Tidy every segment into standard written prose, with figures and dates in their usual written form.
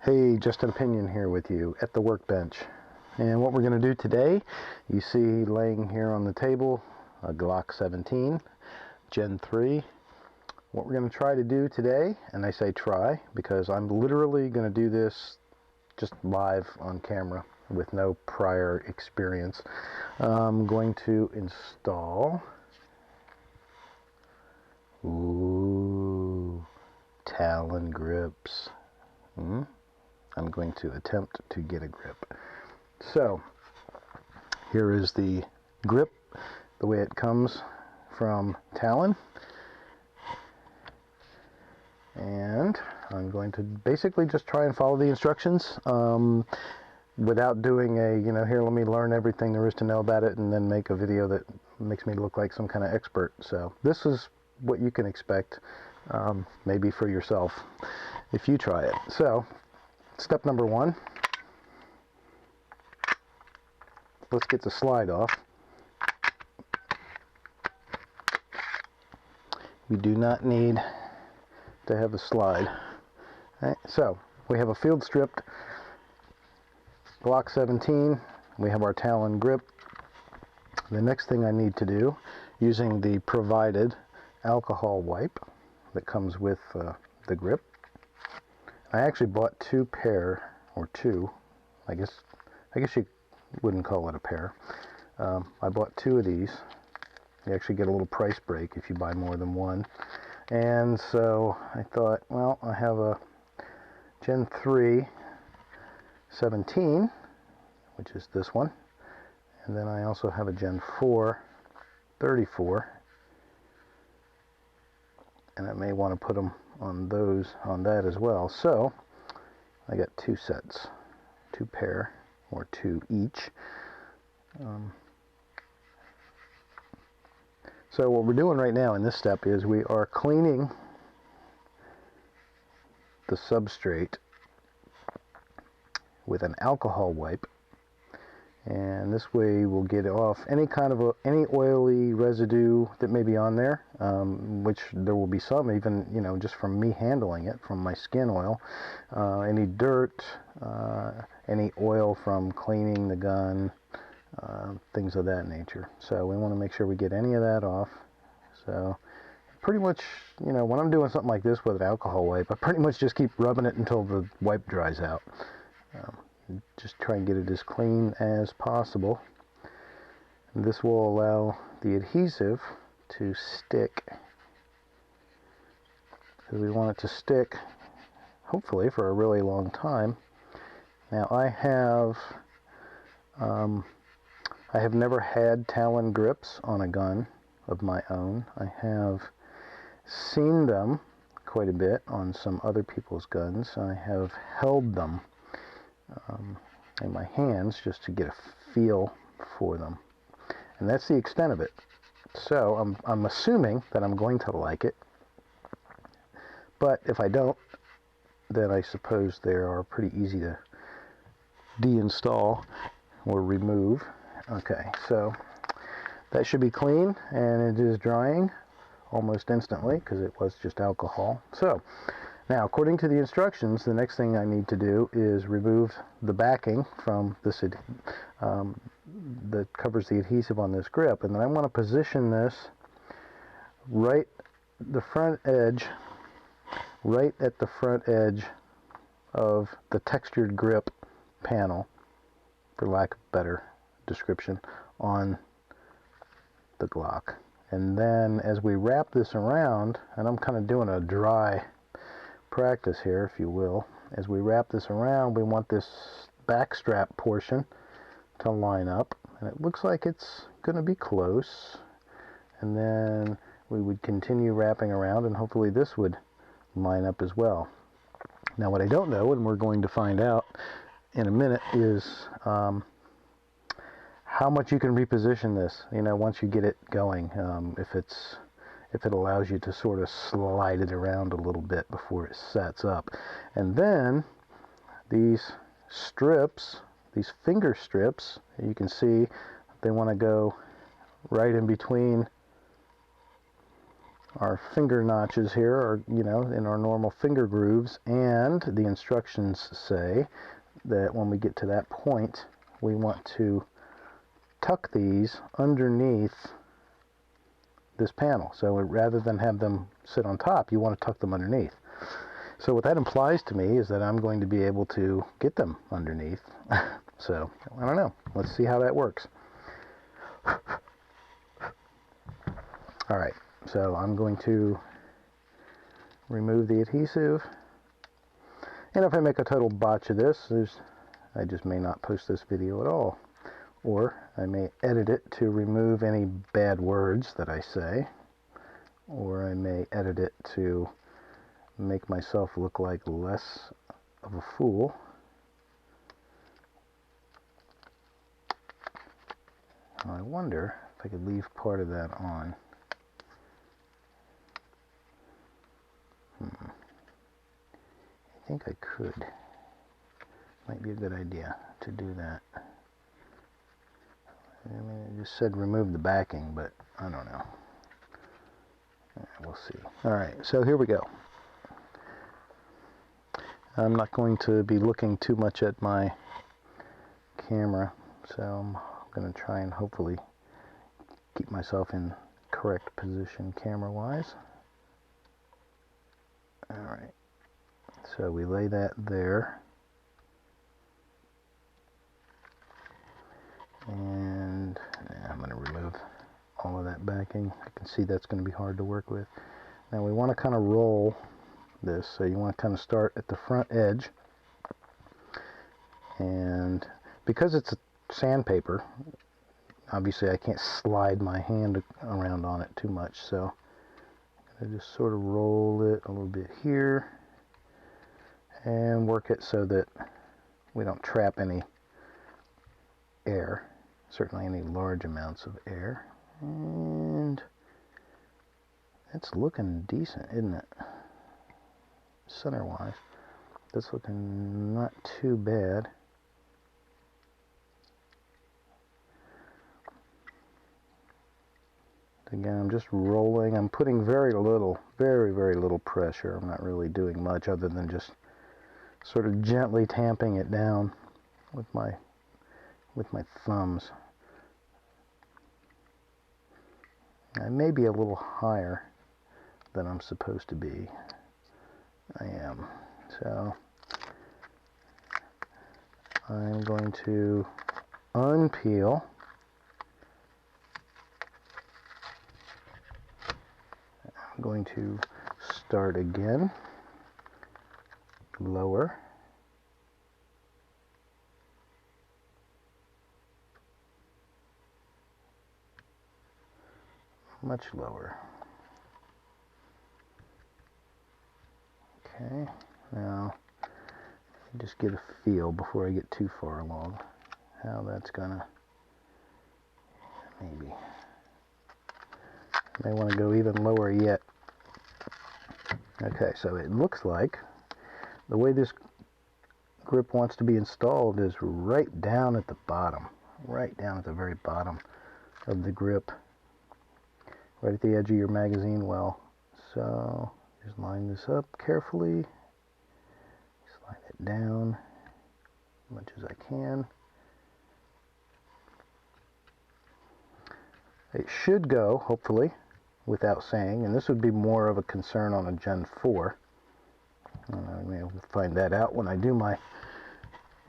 Hey, just an opinion here with you at the workbench. And what we're going to do today, you see laying here on the table a Glock 17 Gen 3. What we're going to try to do today, and I say try because I'm literally going to do this just live on camera with no prior experience. I'm going to install Talon grips. I'm going to attempt to get a grip. So here is the grip, the way it comes from Talon, and I'm going to basically just try and follow the instructions without doing a, here, let me learn everything there is to know about it and then make a video that makes me look like some kind of expert. So this is what you can expect, maybe for yourself if you try it. So step number one, let's get the slide off. We do not need to have a slide. Right, so we have a field stripped Glock 17. We have our Talon grip. The next thing I need to do, using the provided alcohol wipe that comes with the grip. I actually bought two, I guess you wouldn't call it a pair. I bought two of these. You actually get a little price break if you buy more than one. And so I thought, well, I have a Gen 3 17, which is this one. And then I also have a Gen 4 34. And I may want to put them on that as well. So I got two sets, two pair, or two each. So what we're doing right now in this step is we are cleaning the substrate with an alcohol wipe, and this way we'll get off any oily residue that may be on there, which there will be some, even just from me handling it, from my skin oil, any dirt, any oil from cleaning the gun, things of that nature. So we want to make sure we get any of that off. So pretty much, when I'm doing something like this with an alcohol wipe, I pretty much just keep rubbing it until the wipe dries out. Just try and get it as clean as possible. And this will allow the adhesive to stick, because we want it to stick hopefully for a really long time. Now I have never had Talon grips on a gun of my own. I have seen them quite a bit on some other people's guns. I have held them in my hands just to get a feel for them. And that's the extent of it. So I'm assuming that I'm going to like it. But if I don't, then I suppose they are pretty easy to deinstall or remove. Okay, so that should be clean, and it is drying almost instantly because it was just alcohol. So now, according to the instructions, the next thing I need to do is remove the backing from this that covers the adhesive on this grip, and then I want to position this right at the front edge of the textured grip panel, for lack of a better description, on the Glock. And then as we wrap this around, and I'm kind of doing a dry practice here, if you will, as we wrap this around, we want this back strap portion to line up, and it looks like it's going to be close. And then we would continue wrapping around, and hopefully this would line up as well. Now what I don't know, and we're going to find out in a minute, is how much you can reposition this, once you get it going, if it allows you to sort of slide it around a little bit before it sets up. And then these strips, these finger strips, you can see they want to go right in between our finger notches here are, you know, in our normal finger grooves, and the instructions say that when we get to that point, we want to tuck these underneath this panel. So rather than have them sit on top, you want to tuck them underneath. So what that implies to me is that I'm going to be able to get them underneath. So, I don't know. Let's see how that works. Alright, so I'm going to remove the adhesive. And if I make a total botch of this, I just may not post this video at all. Or I may edit it to remove any bad words that I say. Or I may edit it to make myself look like less of a fool. I wonder if I could leave part of that on. I think I could. Might be a good idea to do that. I mean, it just said remove the backing, but I don't know. We'll see. Alright, so here we go. I'm not going to be looking too much at my camera, so I'm going to try and hopefully keep myself in correct position camera-wise. Alright, so we lay that there. And I'm going to remove all of that backing. I can see that's going to be hard to work with. Now we want to kind of roll this, so you want to kind of start at the front edge. And because it's a sandpaper, obviously I can't slide my hand around on it too much, so I just sort of roll it a little bit here and work it so that we don't trap any air, certainly any large amounts of air. And it's looking decent, isn't it? Center wise, that's looking not too bad. Again, I'm just rolling. I'm putting very little, very little pressure. I'm not really doing much other than just sort of gently tamping it down with my thumbs. I may be a little higher than I'm supposed to be. I am. So I'm going to unpeel. I'm going to start again, lower, much lower. Okay, now just get a feel before I get too far along how that's gonna, maybe I may want to go even lower yet. Okay, so it looks like the way this grip wants to be installed is right down at the bottom, right down at the very bottom of the grip, right at the edge of your magazine well. So just line this up carefully, slide it down as much as I can. It should go, hopefully, without saying, and this would be more of a concern on a Gen 4. I may find that out when I do my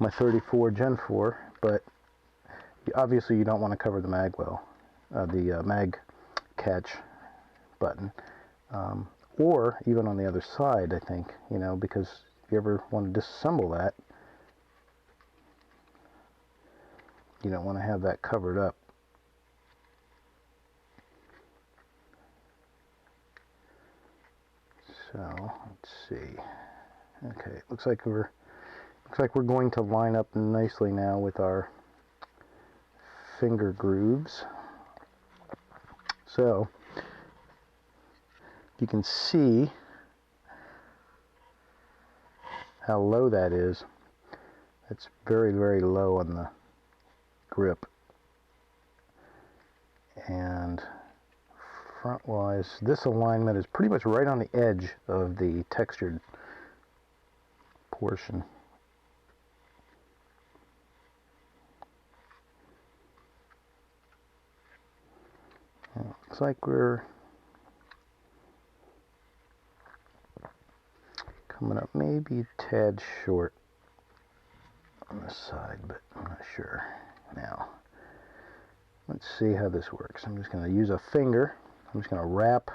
34 Gen 4, but obviously you don't want to cover the mag well, the mag catch button, or even on the other side, I think, you know, because if you ever want to disassemble that, you don't want to have that covered up. So let's see. Okay, it looks like we're going to line up nicely now with our finger grooves. So you can see how low that is. It's very low on the grip. And front wise, this alignment is pretty much right on the edge of the textured portion. It looks like we're coming up maybe a tad short on this side, but I'm not sure. Now, let's see how this works. I'm just going to use a finger. I'm just going to wrap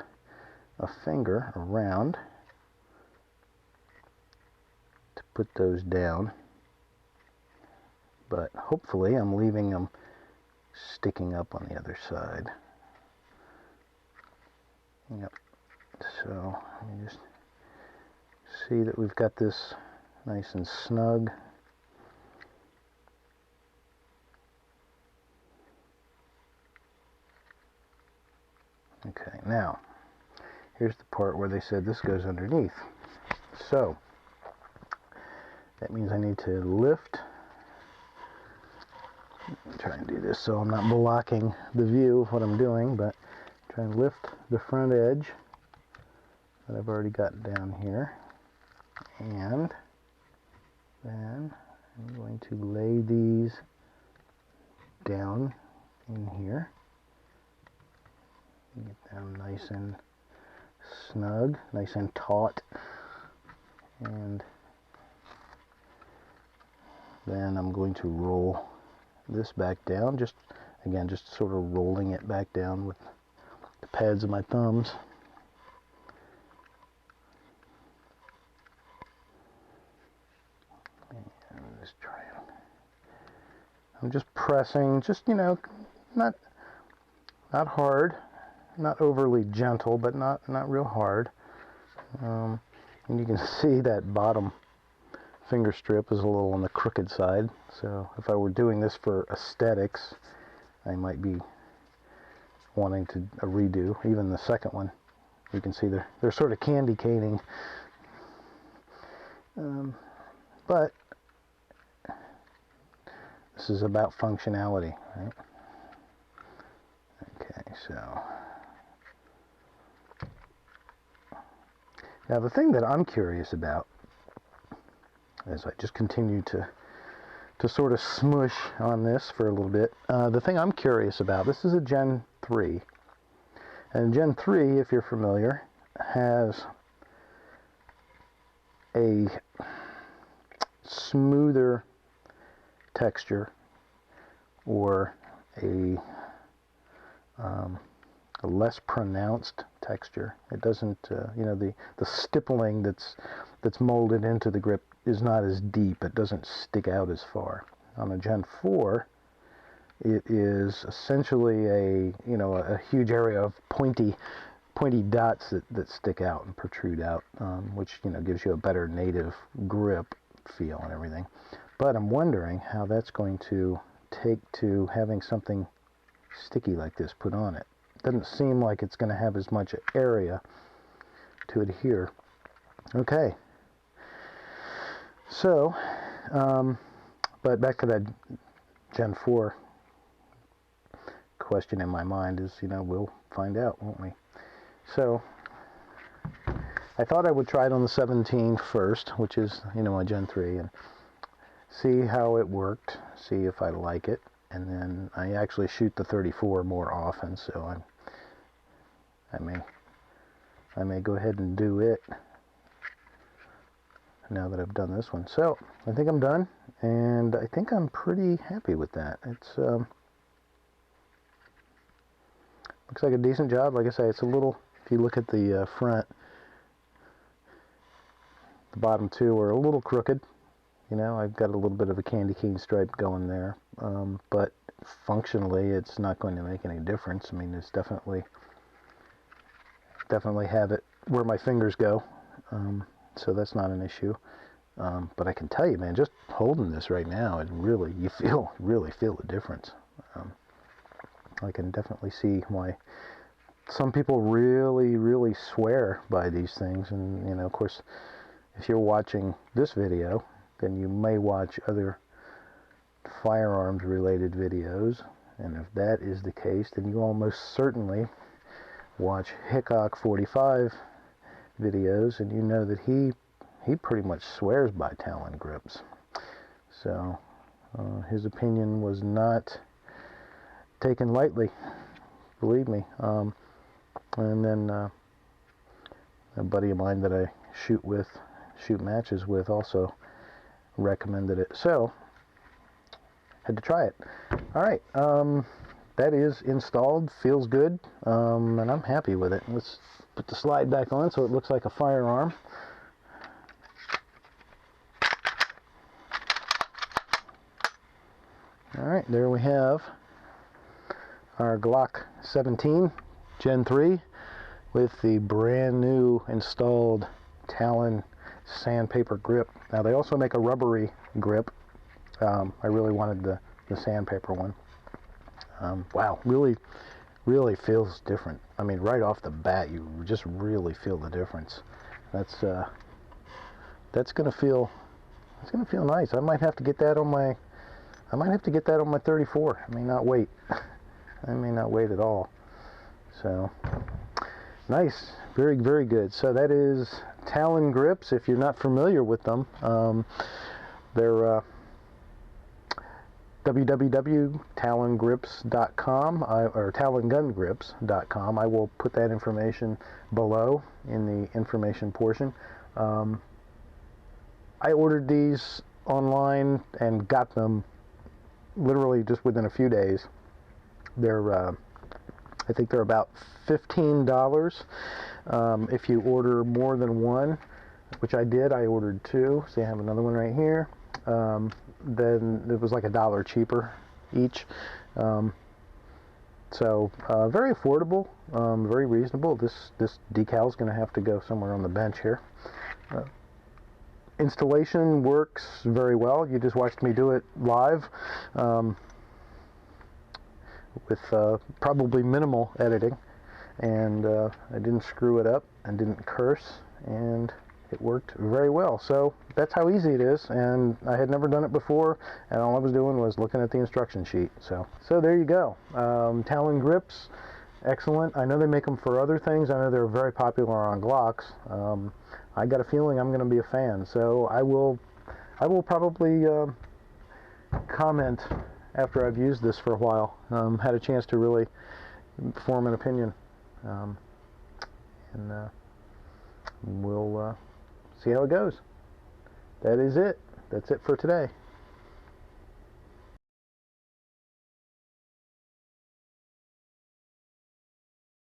a finger around to put those down, but hopefully I'm leaving them sticking up on the other side. Yep. So let me just see that we've got this nice and snug. Okay, now here's the part where they said this goes underneath. So that means I need to lift. Try and do this so I'm not blocking the view of what I'm doing, but try and lift the front edge that I've already got down here, and then I'm going to lay these down in here. Get them nice and snug, nice and taut, and then I'm going to roll this back down, just again just sort of rolling it back down with the pads of my thumbs. And just try it. I'm just pressing, just, you know, not hard, not overly gentle, but not real hard. And you can see that bottom finger strip is a little on the crooked side, so if I were doing this for aesthetics, I might be wanting to a redo. Even the second one, you can see they're sort of candy caning, but this is about functionality, right? Okay, so now the thing that I'm curious about, as I just continue to sort of smush on this for a little bit, the thing I'm curious about, this is a Gen 3, and Gen 3, if you're familiar, has a smoother texture, or a less pronounced texture. It doesn't, you know, the stippling that's molded into the grip is not as deep. It doesn't stick out as far. On a Gen 4, it is essentially a huge area of pointy dots that stick out and protrude out, which, you know, gives you a better native grip feel and everything. But I'm wondering how that's going to take to having something sticky like this put on it. Doesn't seem like it's going to have as much area to adhere. Okay, so but back to that Gen 4 question in my mind is, you know, we'll find out, won't we? So I thought I would try it on the 17 first, which is, you know, my Gen 3, and see how it worked, see if I like it, and then I actually shoot the 34 more often, so I may go ahead and do it now that I've done this one. So I think I'm done, and I think I'm pretty happy with that. It's looks like a decent job. Like I say, it's a little, if you look at the front, the bottom two are a little crooked. You know, I've got a little bit of a candy cane stripe going there, but functionally it's not going to make any difference. I mean, it's definitely have it where my fingers go, so that's not an issue. But I can tell you, man, just holding this right now, it really, you really feel the difference. I can definitely see why some people really swear by these things. And, you know, of course, if you're watching this video, then you may watch other firearms related videos, and if that is the case, then you almost certainly watch Hickok 45 videos, and you know that he pretty much swears by Talon grips. So his opinion was not taken lightly, believe me. And then a buddy of mine that I shoot matches with also recommended it. So had to try it. All right, that is installed, feels good, and I'm happy with it. Let's put the slide back on so it looks like a firearm. All right, there we have our Glock 17 Gen 3 with the brand new installed Talon sandpaper grip. Now they also make a rubbery grip. I really wanted the sandpaper one. Wow, really feels different. I mean, right off the bat, you just really feel the difference. That's gonna feel nice. I might have to get that on my 34. I may not wait. I may not wait at all. So nice, very good. So that is Talon grips. If you're not familiar with them, they're www.talongrips.com or talongungrips.com. I will put that information below in the information portion. I ordered these online and got them literally just within a few days. They're I think they're about $15 if you order more than one, which I did. I ordered two. See, I have another one right here. Then it was like $1 cheaper each. So very affordable, very reasonable. This decal is going to have to go somewhere on the bench here. Installation works very well. You just watched me do it live with probably minimal editing, and I didn't screw it up and didn't curse, and it worked very well. So that's how easy it is, and I had never done it before, and all I was doing was looking at the instruction sheet. So there you go. Talon grips, excellent. I know they make them for other things. I know they're very popular on Glocks. I got a feeling I'm going to be a fan, so I will probably comment after I've used this for a while, had a chance to really form an opinion, and we'll see how it goes. That is it. That's it for today.